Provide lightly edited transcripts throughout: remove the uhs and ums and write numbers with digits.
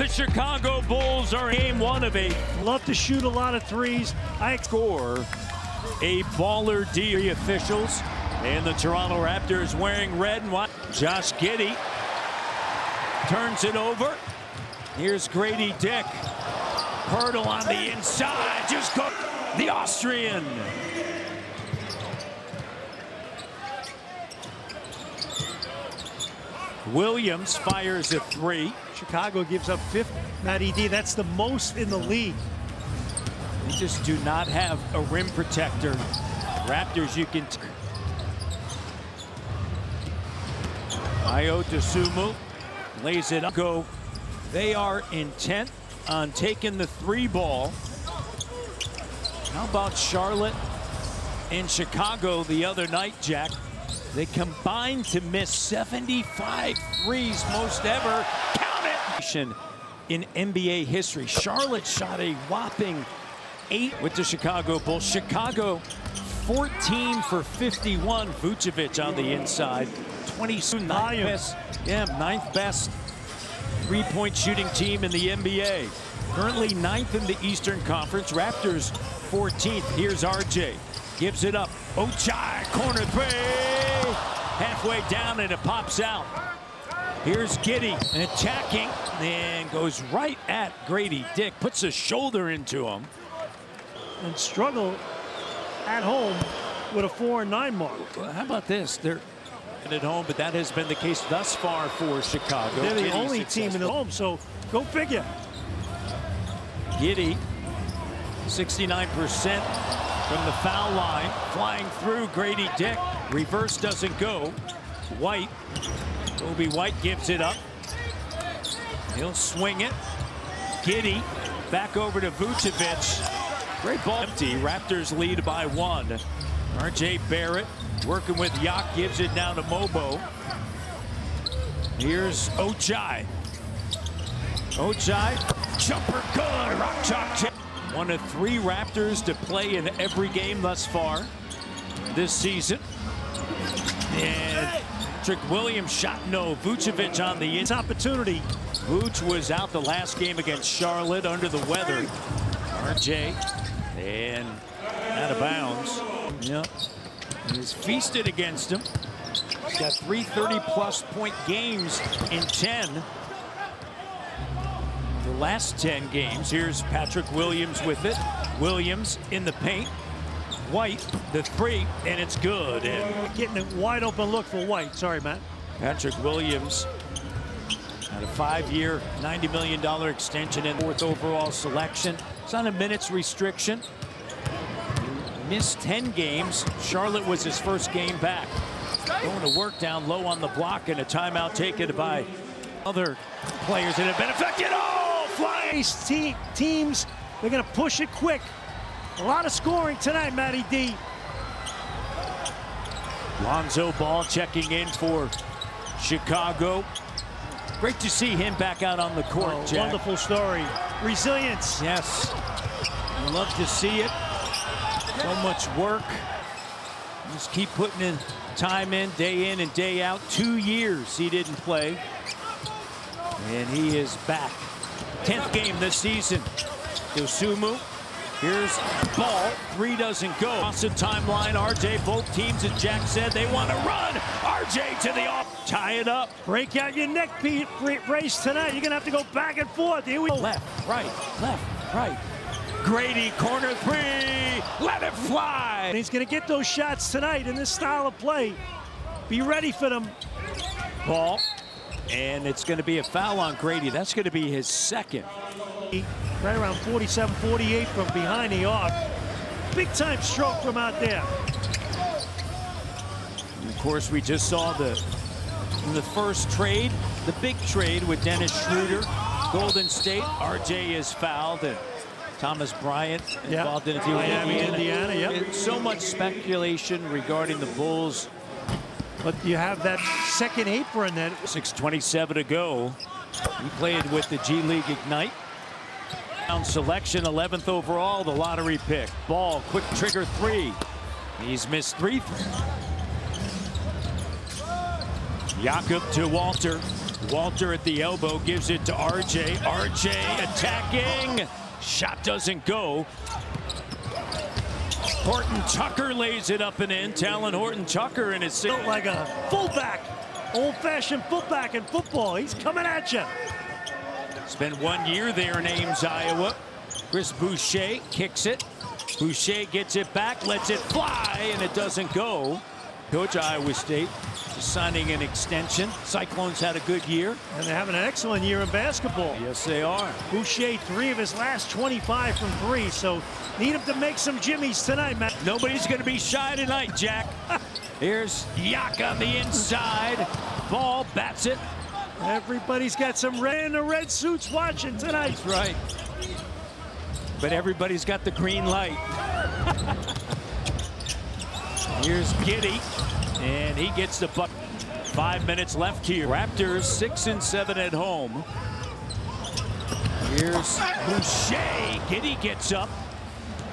The Chicago Bulls are game one of 8. Love to shoot a lot of threes. I Score a baller D officials, and the Toronto Raptors wearing red and white. Josh Giddey turns it over. Here's Grady Dick. Hurdle on the inside. Just go. The Austrian. Williams fires a 3. Chicago gives up 50. Matty D, that's the most in the league. They just do not have a rim protector. Raptors, you can. Ayo Dosunmu lays it up. Go. They are intent on taking the 3 ball. How about Charlotte and Chicago the other night, Jack? They combined to miss 75 threes, most ever. Count it! In NBA history, Charlotte shot a whopping 8 with the Chicago Bulls. Chicago 14 for 51. Vucevic on the inside. 22, ninth best three-point shooting team in the NBA. Currently 9th in the Eastern Conference. Raptors 14th. Here's RJ. Gives it up. Ochai, corner 3. Halfway down and it pops out. Here's Giddey attacking and goes right at Grady Dick. Puts a shoulder into him. And struggle at home with a 4-9 mark. Well, how about this? They're at home, but that has been the case thus far for Chicago. They're the only team in the home, so go figure. Giddey, 69% from the foul line, flying through Grady Dick. Reverse doesn't go. White, Kobe White gives it up. He'll swing it. Giddey back over to Vucevic. Great ball. Empty. Raptors lead by 1. RJ Barrett working with Yak, gives it down to Mobo. Here's Ochai. Ochai, jumper good. Rock chalk tip. 1 of 3 Raptors to play in every game thus far this season. And Patrick Williams shot no. Vucevic on the It's opportunity. Vuce was out the last game against Charlotte under the weather. RJ and out of bounds. Yep. He's feasted against him. He's got 3 30-plus point games in 10. The last 10 games. Here's Patrick Williams with it. Williams in the paint. White, the 3, and it's good. And getting a wide open look for White. Sorry, Matt. Patrick Williams had a 5-year, $90 million extension and 4th overall selection. It's on a minutes restriction. He missed 10 games. Charlotte was his first game back. Going to work down low on the block, and a timeout taken by other players that have been affected. Oh, flying! Teams, they're going to push it quick. A lot of scoring tonight, Matty D. Lonzo Ball checking in for Chicago. Great to see him back out on the court, Oh, Jack. wonderful story. Resilience. Yes. You love to see it. So much work. Just keep putting in time in and day out. 2 years he didn't play. And he is back. 10th game this season. Dosunmu. Here's Ball. 3 doesn't go. Across the timeline, RJ, both teams, as Jack said, they want to run. RJ to the off. Tie it up. Break out your neck brace tonight. You're going to have to go back and forth. Here we go. Left, right. Grady, corner 3. Let it fly. And he's going to get those shots tonight in this style of play. Be ready for them. Ball. And it's going to be a foul on Grady. That's going to be his 2nd. Right around 47, 48 from behind the arc. Big time stroke from out there. And of course, we just saw in the first trade, the big trade with Dennis Schroeder, Golden State. RJ is fouled, and Thomas Bryant involved in it. Miami, Indiana, yep. So much speculation regarding the Bulls. But you have that second apron that 6:27 to go. He played with the G League Ignite. Selection, 11th overall, the lottery pick. Ball, quick trigger 3. He's missed 3. Jakob to Walter. Walter at the elbow gives it to RJ. RJ attacking. Shot doesn't go. Horton Tucker lays it up and in. Talon Horton Tucker in his Built like a fullback, old-fashioned fullback in football. He's coming at you. Spent 1 year there in Ames, Iowa. Chris Boucher kicks it. Boucher gets it back, lets it fly, and it doesn't go. Coach Iowa State just signing an extension. Cyclones had a good year. And they're having an excellent year in basketball. Yes, they are. Boucher, 3 of his last 25 from 3, so need him to make some jimmies tonight, Matt. Nobody's going to be shy tonight, Jack. Here's Yak on the inside. Ball, bats it. Everybody's got some red in the red suits watching tonight. That's right. But everybody's got the green light. Here's Giddey, and he gets the buck. 5 minutes left here. Raptors 6-7 at home. Here's Boucher. Giddey gets up,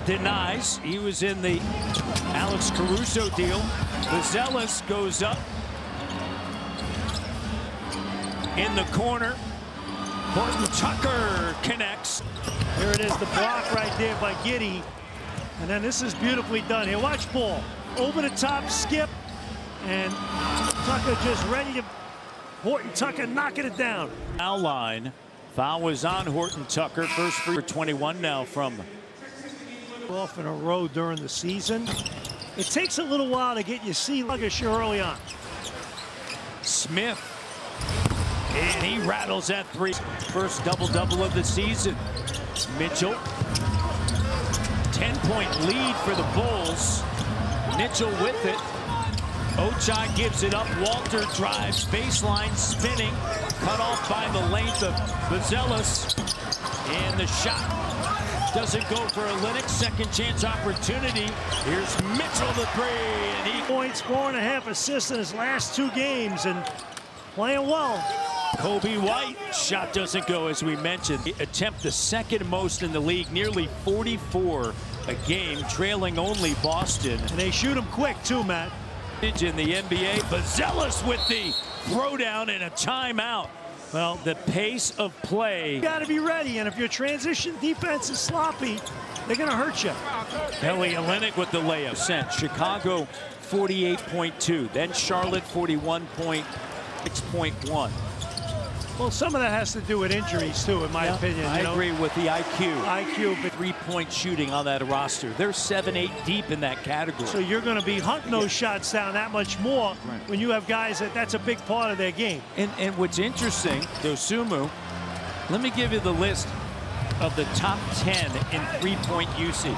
denies. He was in the Alex Caruso deal. Vazelis goes up in the corner. Horton Tucker connects. Here it is, the block right there by Giddey. And then this is beautifully done here. Watch ball. Over the top, skip. And Tucker just ready to... Horton Tucker knocking it down. Foul line. Foul was on Horton Tucker. First free for 21 now from... Off in a row during the season. It takes a little while to get your sea sluggish early on. Smith. And he rattles that 3. First double-double of the season. Mitchell. 10-point lead for the Bulls. Mitchell with it. Ochai gives it up. Walter drives. Baseline spinning. Cut off by the length of Vazelis. And the shot doesn't go for a Linux. Second chance opportunity. Here's Mitchell the 3. And he... Points, 4.5 assists in his last 2 games. And playing well. Kobe White, shot doesn't go, as we mentioned. Attempt the second most in the league, nearly 44 a game, trailing only Boston. And they shoot him quick, too, Matt. In the NBA, Vazelis with the throwdown and a timeout. Well, the pace of play. You got to be ready, and if your transition defense is sloppy, they're going to hurt you. Kelly Olynyk with the layup. Chicago 48.2, then Charlotte 41.6.1. Well, some of that has to do with injuries, too, in my opinion. I agree with the IQ. But Three-point shooting on that roster. They're 7-8 deep in that category. So you're going to be hunting those shots down that much more when you have guys that's a big part of their game. And what's interesting, Dosumu, let me give you the list of the top 10 in three-point usage.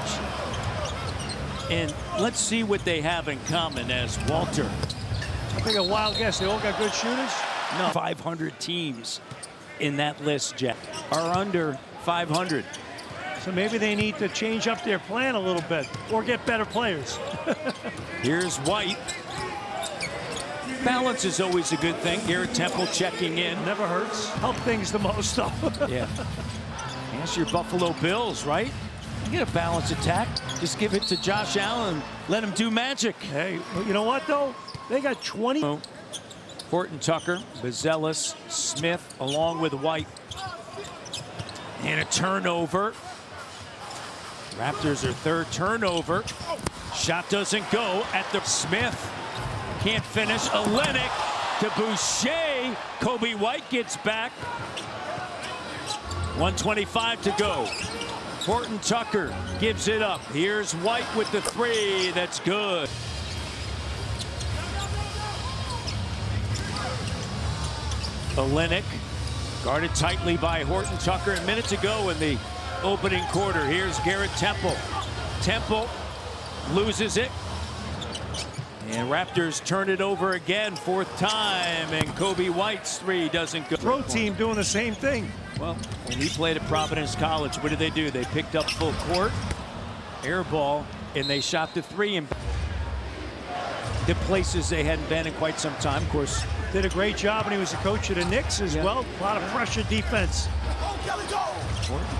And let's see what they have in common as Walter. I think a wild guess. They all got good shooters. No, 500 teams in that list, Jack, are under 500. So maybe they need to change up their plan a little bit or get better players. Here's White. Balance is always a good thing. Garrett Temple checking in. Never hurts. Help things the most, though. Yeah. That's your Buffalo Bills, right? You get a balanced attack. Just give it to Josh Allen. Let him do magic. Hey, you know what, though? They got 20. Horton Tucker, Vazelis, Smith, along with White. And a turnover. Raptors are third turnover. Shot doesn't go at the Smith. Can't finish. Olynyk to Boucher. Kobe White gets back. 1:25 to go. Horton Tucker gives it up. Here's White with the 3. That's good. Olynyk guarded tightly by Horton Tucker. And minutes ago in the opening quarter, here's Garrett Temple. Temple loses it. And Raptors turn it over again, 4th time. And Kobe White's 3 doesn't go. Pro team doing the same thing. Well, when he played at Providence College, what did they do? They picked up full court, air ball, and they shot the 3 in the places they hadn't been in quite some time. Of course, did a great job, and he was the coach of the Knicks as well. A lot of pressure defense.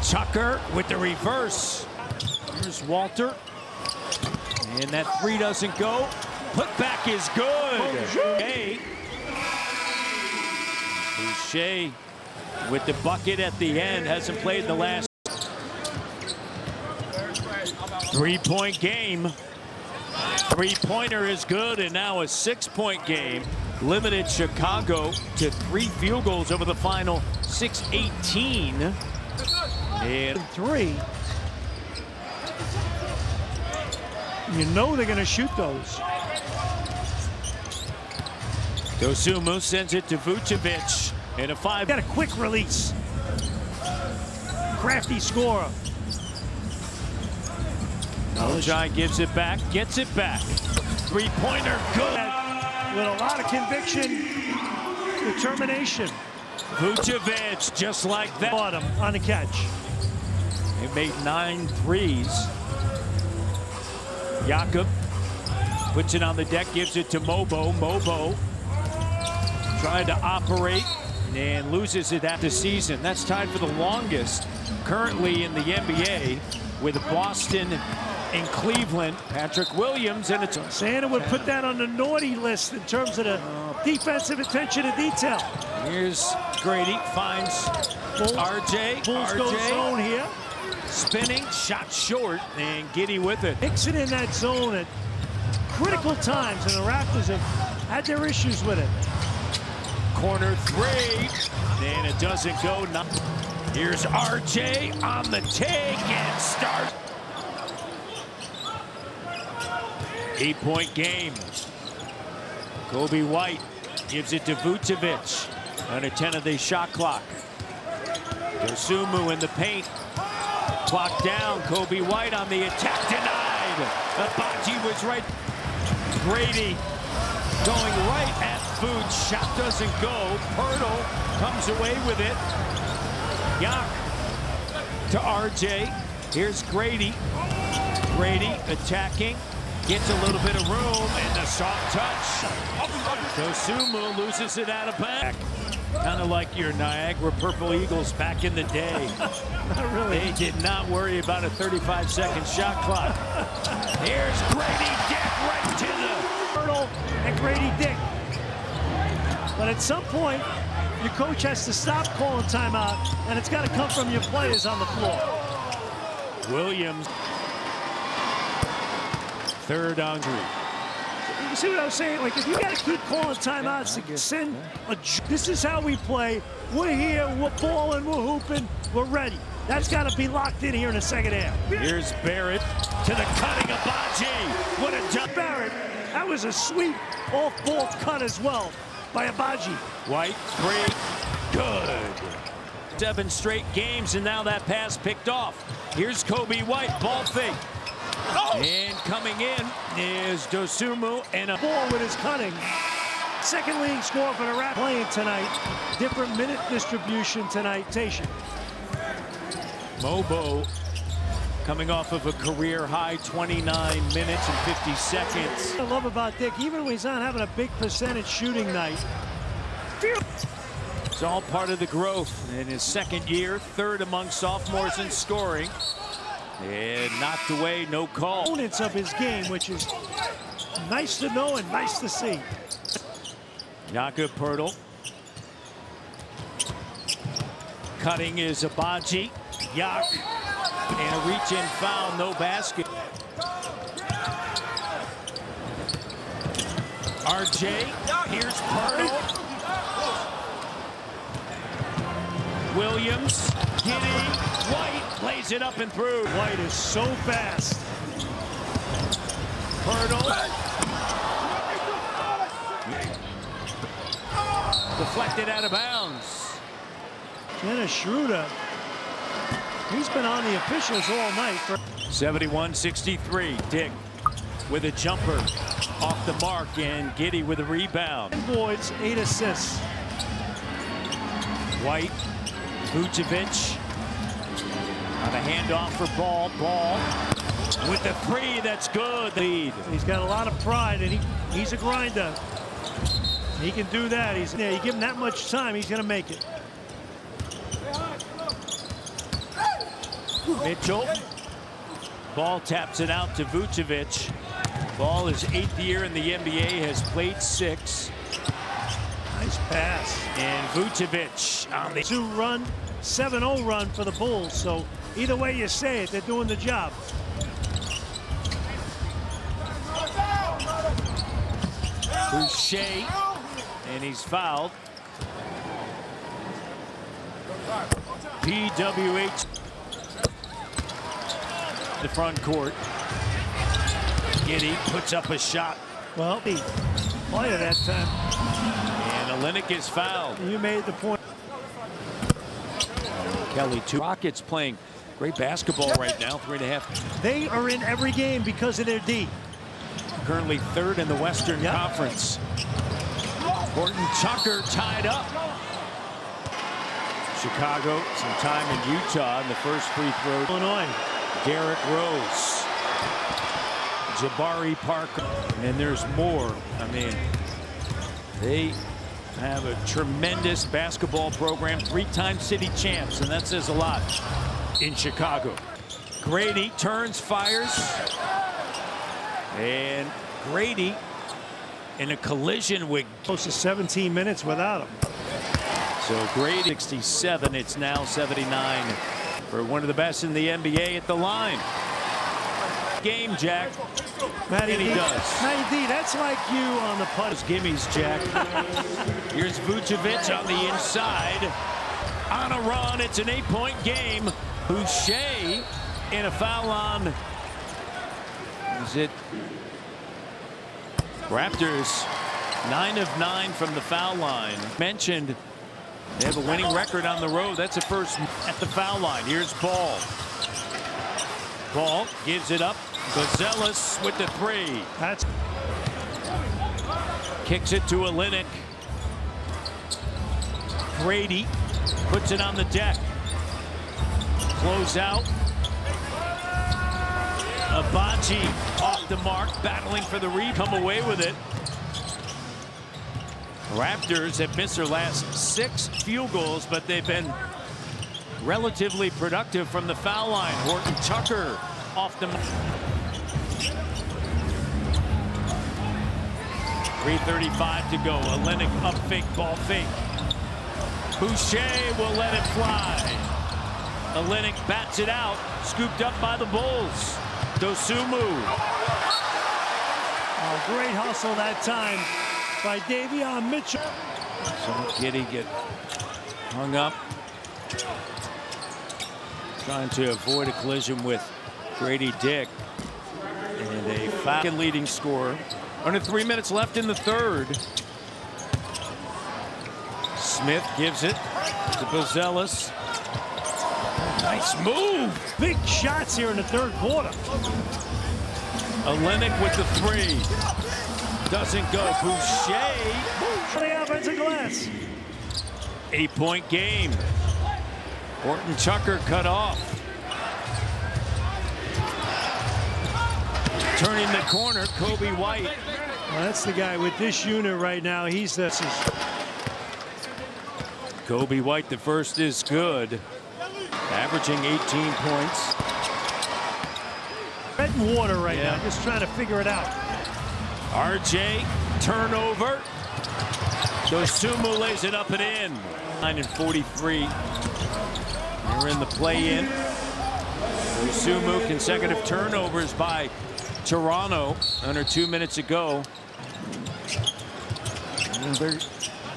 Tucker with the reverse. Here's Walter. And that 3 doesn't go. Put back is good. Hey. Shea with the bucket at the end. Hasn't played in the last. Three-point game. Three-pointer is good, and now a six-point game. Limited Chicago to 3 field goals over the final 6:18. And 3. You know they're going to shoot those. Dosunmu sends it to Vucevic in a 5. Got a quick release. Crafty scorer. Oshai gives it back, gets it back. Three-pointer, good. With a lot of conviction, determination. Vucevic, just like that. Bottom on the catch. They made 9 threes. Jakob puts it on the deck, gives it to Mobo. Mobo trying to operate and loses it at the season. That's tied for the longest currently in the NBA with Boston and Cleveland. Patrick Williams, and it's Santa would put that on the naughty list in terms of the defensive attention to detail. Here's Grady, finds RJ. Bulls go zone here. Spinning, shot short, and Giddey with it. Mixing in that zone at critical times, and the Raptors have had their issues with it. Corner 3, and it doesn't go. Here's RJ on the take and start. 8-point game. Kobe White gives it to Vucevic. Under 10 of the shot clock. Dosunmu in the paint. Clock down. Kobe White on the attack. Denied. Abaji was right. Grady going right at Vooch. Shot doesn't go. Pirtle comes away with it. Yak to RJ. Here's Grady. Grady attacking. Gets a little bit of room and a soft touch. Dosunmu loses it out of bounds. Kind of like your Niagara Purple Eagles back in the day. Not really. They did not worry about a 35-second shot clock. Here's Grady Dick right to the Pirtle and Grady Dick. But at some point, your coach has to stop calling timeout, and it's got to come from your players on the floor. Williams. Third on 3. You see what I was saying? Like, if you got to keep calling timeouts to send a... This is how we play. We're here, we're balling, we're hooping, we're ready. That's got to be locked in here in the second half. Here's Barrett to the cutting Abaji. What a jump. Barrett, that was a sweet off-ball cut as well by Abaji. White, 3, good. 7 straight games, and now that pass picked off. Here's Kobe White, ball fake. And coming in is Dosunmu and a ball with his cutting. Second leading scorer for the Raptors playing tonight. Different minute distribution tonight. Tation. Mobo coming off of a career high 29 minutes and 50 seconds. What I love about Dick, even when he's not having a big percentage shooting night. It's all part of the growth in his second year, 3rd among sophomores in scoring. And knocked away, no call. Components of his game, which is nice to know and nice to see. Jakob Pirtle. Cutting is Abaji. Yak. And a reach-in foul, no basket. RJ. Here's Pirtle. Williams. Giddey. White lays it up and through. White is so fast. Pirtle. Deflected out of bounds. Dennis Schroeder. He's been on the officials all night. 71-63. Dick with a jumper off the mark, and Giddey with a rebound. 10 boards, 8 assists. White. Vucevic on a handoff for Ball. Ball with the 3, that's good. Lead. He's got a lot of pride, and he's a grinder. He can do that. You give him that much time, he's going to make it. Mitchell. Ball taps it out to Vucevic. Ball is 8th year in the NBA, has played 6. Nice pass. And Vucevic on the 2-run, 7-0 run for the Bulls. So either way you say it, they're doing the job. Boucher, and he's fouled. PWH. The front court. Giddey puts up a shot. Well, he played that time. And Olynyk is fouled. You made the point. Kelly, two Rockets playing great basketball right now, 3.5. They are in every game because of their D. Currently third in the Western Conference. Horton Tucker tied up. Chicago, some time in Utah in the first free throw. Illinois. Derrick Rose. Jabari Parker. And there's more. I mean, they have a tremendous basketball program. 3-time city champs, and that says a lot in Chicago. Grady turns, fires. And Grady in a collision with Close to 17 minutes without him. So Grady 67, it's now 79 for one of the best in the NBA at the line. Game, Jack. Matty And he D, does. Matty D, that's like you on the putt. Gimmies, Jack. Here's Vucevic on the inside. On a run, it's an 8-point game. Boucher in a foul on. Is it? Raptors 9 of 9 from the foul line. Mentioned they have a winning record on the road. That's a first at the foul line. Here's Ball. Ball gives it up. Gonzalez with the 3. That's Kicks it to Olynyk. Grady puts it on the deck. Close out. Abaji off the mark, battling for the rebound. Come away with it. Raptors have missed their last 6 field goals, but they've been relatively productive from the foul line. Horton Tucker off the mark. 3:35 to go. Olynyk up fake, ball fake. Boucher will let it fly. Olynyk bats it out, scooped up by the Bulls. Dosumu. a great hustle that time by Davion Mitchell. So Giddey get hung up, trying to avoid a collision with Grady Dick. And a foul leading scorer. Under 3 minutes left in the third. Smith gives it to Bozelis. Nice move. Big shots here in the third quarter. Olynyk with the three. Doesn't go. Boucher. For the offensive glass. 8-point game. Horton Tucker cut off. Turning the corner, Kobe White. Well, that's the guy with this unit right now. He's the... Kobe White, the first is good. Averaging 18 points. Red and water right now, just trying to figure it out. RJ, turnover. Dosumu lays it up and in. 9-43. They're in the play-in. Dosumu, consecutive turnovers by Toronto under 2 minutes ago. It'll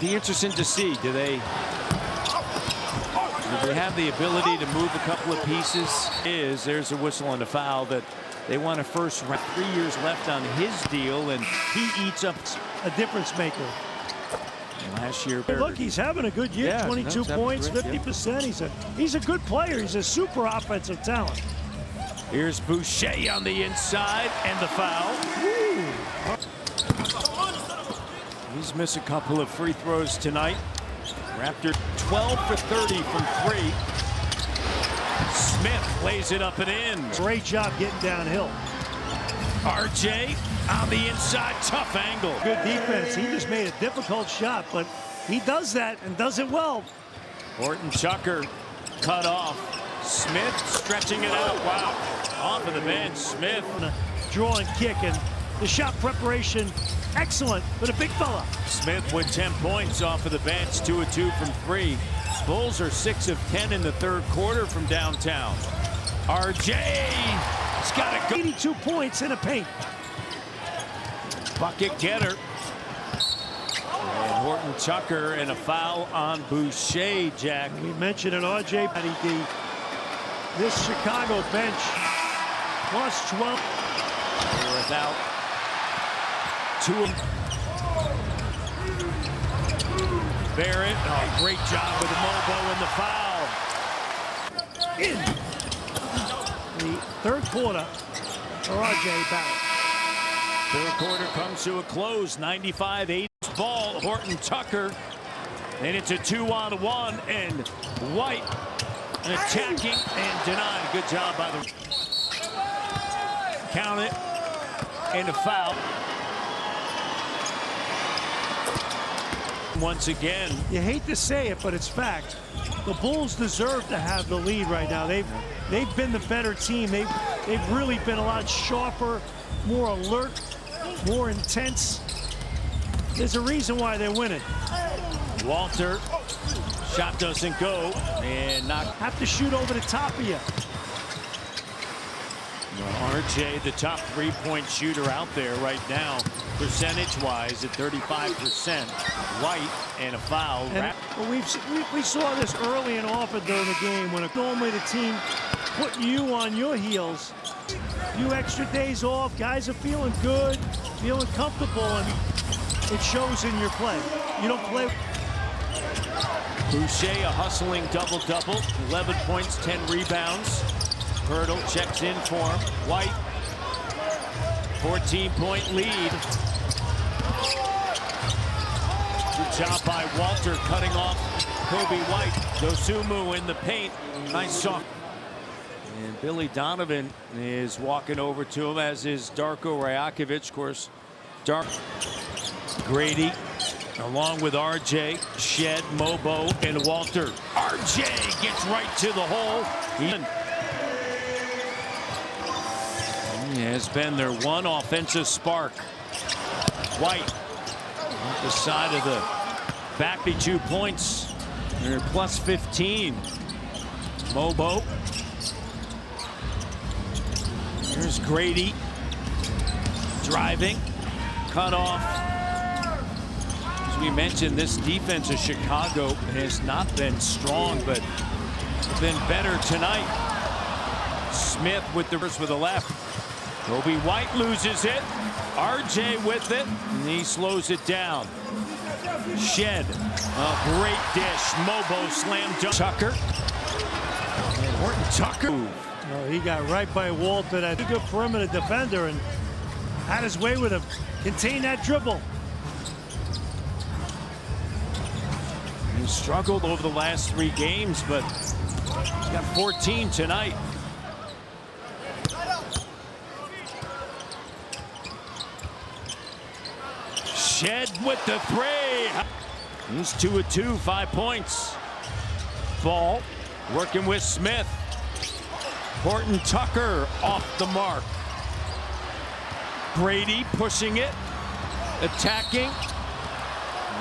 be interesting to see. Do they have the ability to move a couple of pieces? There's a whistle and a foul that they want a first round. 3 years left on his deal, and he eats up a difference maker. Last year. Look, he's having a good year. 22 points, 50%. He's a good player. He's a super offensive talent. Here's Boucher on the inside, and the foul. He's missed a couple of free throws tonight. Raptor 12 for 30 from 3. Smith lays it up and in. Great job getting downhill. RJ on the inside, tough angle. Good defense. He just made a difficult shot, but he does that and does it well. Horton Tucker cut off. Smith stretching it out. Wow. Off of the bench, Smith. Draw and kick, and the shot preparation Excellent for the big fella. Smith with 10 points off of the bench, 2 of 2 from 3. Bulls are 6 of 10 in the third quarter from downtown. RJ's got a 82 points in the paint. bucket getter. And Horton Tucker and a foul on Boucher, Jack. We mentioned an RJ. This Chicago bench plus 12. They're without 2 of Barrett. Oh, great job with the Mobo and the foul. In the third quarter for RJ Barrett. Third quarter comes to a close, 95-80 ball. Horton Tucker, and it's a 2-on-1, and White attacking and denied. Good job by the count it, and a foul. Once again, you hate to say it, but it's fact. The Bulls deserve to have the lead right now. They've been the better team. They've really been a lot sharper, more alert, more intense. There's a reason why they're winning. Walter, shot doesn't go, and have to shoot over the top of you. RJ, the top three-point shooter out there right now, percentage-wise at 35%. White and a foul. And we saw this early and often during the game when normally the team put you on your heels. Few extra days off, guys are feeling good, feeling comfortable, and it shows in your play. You don't play. Boucher, a hustling double-double, 11 points, 10 rebounds. Hurdle checks in for him. White, 14-point lead. Good job by Walter cutting off Kobe White. Dosumu in the paint. Nice soft. And Billy Donovan is walking over to him, as is Darko Rajakovic. Of course, Grady, along with RJ, Shed, Mobo, and Walter. RJ gets right to the hole. He has been their one offensive spark. White, the side of the back, be 2 points. They're plus 15. Mobo. Here's Grady. Driving. Cut off. As we mentioned, this defense of Chicago has not been strong, but been better tonight. Smith with the left. Kobe White loses it. RJ with it, and he slows it down. Shed, a great dish. Mobo slam dunk. Tucker. And Horton Tucker. Oh, he got right by Walter, that good perimeter defender, and had his way with him. Contain that dribble. He struggled over the last 3 games, but he's got 14 tonight. Shed with the 3. He's 2 of 2, 5 points. Ball working with Smith. Horton Tucker off the mark. Grady pushing it, attacking,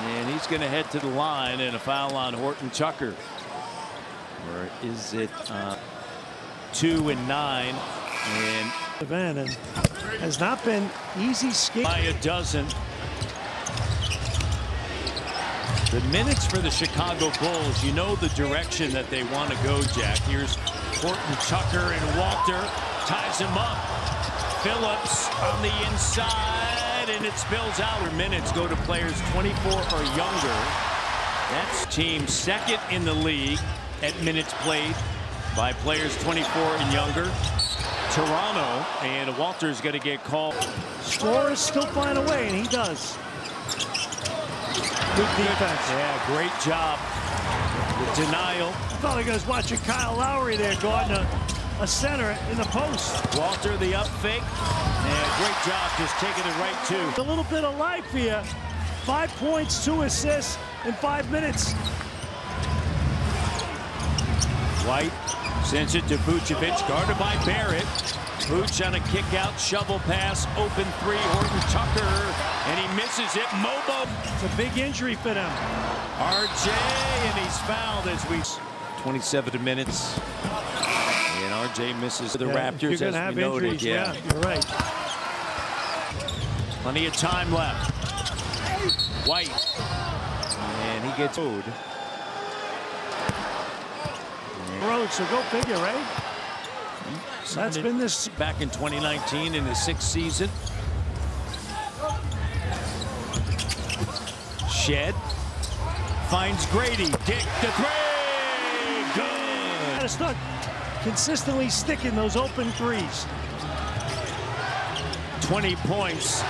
and he's going to head to the line, and a foul on Horton Tucker. Or is it 2 and 9? And Van has not been easy skate by a dozen. The minutes for the Chicago Bulls, you know the direction that they want to go, Jack. Here's Horton Tucker, and Walter ties him up. Phillips on the inside, and it spills out. Minutes go to players 24 or younger. That's team second in the league at minutes played by players 24 and younger. Toronto, and Walter's going to get called. Scorers still find a way, and he does. Good defense. Yeah, great job. The denial. I thought I was watching Kyle Lowry there guarding a center in the post. Walter, the up fake. Yeah, great job just taking it right to. A little bit of life here. 5 points, 2 assists in 5 minutes. White sends it to Vucevic, guarded by Barrett. Vooch on a kick out, shovel pass, open three, Horton Tucker, and he misses it. Mobo. It's a big injury for them. RJ, and he's fouled as we 27 minutes. And RJ misses the Raptors, you're gonna as have we noted. injuries, yeah, you're right. Plenty of time left. White. And he gets owed. Road, so go figure, right? That's been this back in 2019 in his 6th season. Shed finds Grady. Dick the three. Good. Gotta start consistently sticking those open threes. 20 points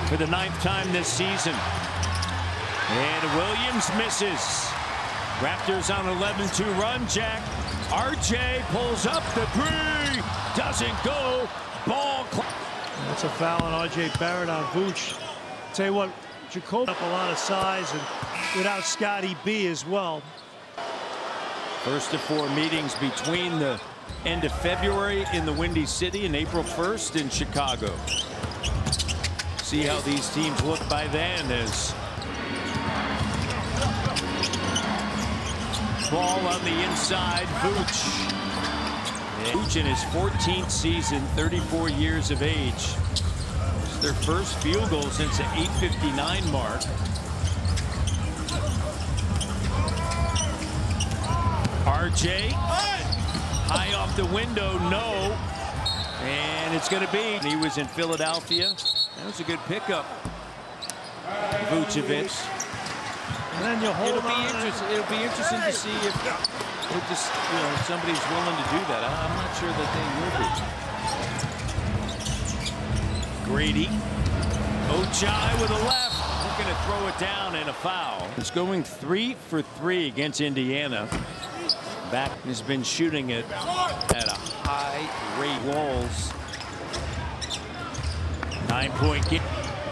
for the 9th time this season. And Williams misses. Raptors on 11-2 run. Jack. RJ pulls up the three. Doesn't go. Ball. That's a foul on RJ Barrett on Vooch. Tell you what, Jacob up a lot of size and without Scotty B as well. First of 4 meetings between the end of February in the Windy City and April 1st in Chicago. See how these teams look by then as ball on the inside, Vooch. Vooch in his 14th season, 34 years of age. It's their first field goal since the 8:59 mark. RJ, high off the window, no. And it's going to be. He was in Philadelphia. That was a good pickup. Vucevic. And then you hold on. It'll be interesting to see if somebody's willing to do that. I'm not sure that they will be. Grady. Ochai with a left. Looking to throw it down and a foul. It's going 3 for 3 against Indiana. Back has been shooting it at a high rate. Walls. 9-point game.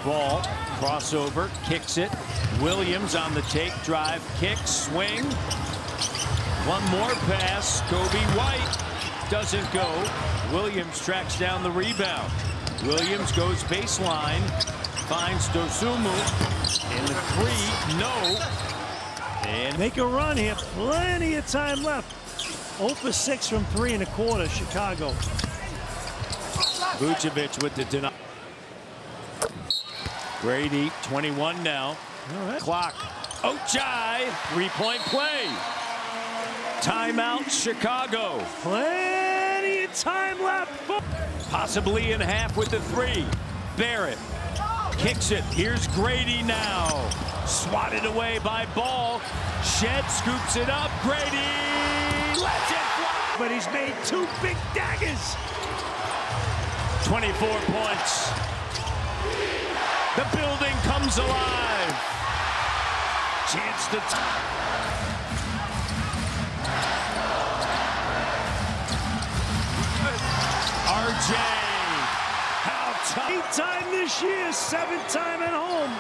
Ball. Crossover. Kicks it. Williams on the take, drive, kick, swing. One more pass. Kobe White doesn't go. Williams tracks down the rebound. Williams goes baseline, finds Dosumu. In the three, no. And make a run here. Plenty of time left. 0 for 6 from 3 1/4, Chicago. Vucevic with the deny. Grady, 21 now. All right. Clock. Ochai, 3-point play. Timeout, Chicago. Plenty of time left. Possibly in half with the 3. Barrett kicks it. Here's Grady now. Swatted away by Ball. Shed scoops it up. Grady lets it fly. But he's made 2 big daggers. 24 points. The building comes alive. Chance to RJ. How tough. 8-time this year, 7th time at home.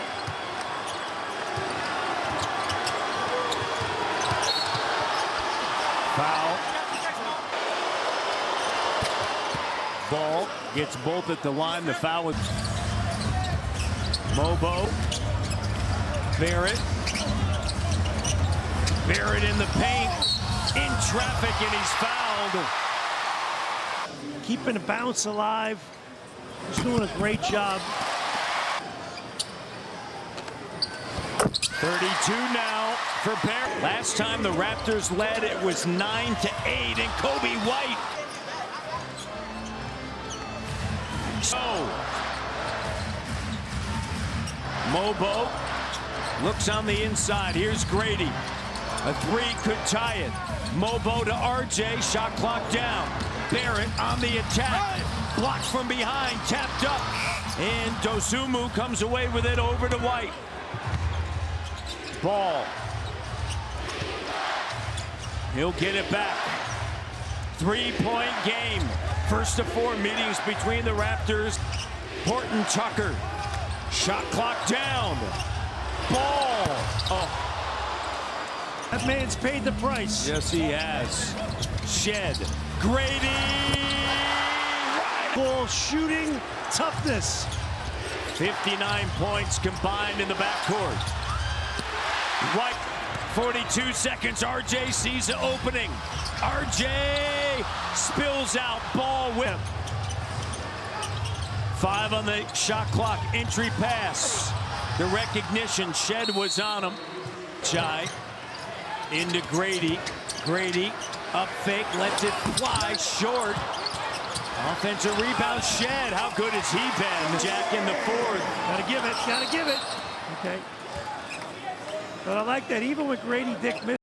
Foul. Ball gets both at the line. The foul with Mobo. Barrett. Barrett in the paint. In traffic, and he's fouled. Keeping the bounce alive. He's doing a great job. 32 now for Barrett. Last time the Raptors led, it was 9-8, and Kobe White. So, Mobo looks on the inside. Here's Grady. A 3 could tie it. Mobo to RJ. Shot clock down. Barrett on the attack. Blocked from behind. Tapped up. And Dosumu comes away with it over to White. Ball. He'll get it back. 3-point game. First of 4 meetings between the Raptors. Horton Tucker. Shot clock down. Ball. Oh. That man's paid the price. Yes, he has. Shed. Grady. ball shooting toughness. 59 points combined in the backcourt. Right, 42 seconds. RJ sees the opening. RJ spills out, ball with him. 5 on the shot clock. Entry pass. The recognition. Shed was on him. Jai into Grady. Grady up fake, lets it fly short. Offensive rebound. Shed. How good has he been? Jack in the fourth. Gotta give it. Gotta give it. Okay. But I like that even with Grady Dick missed.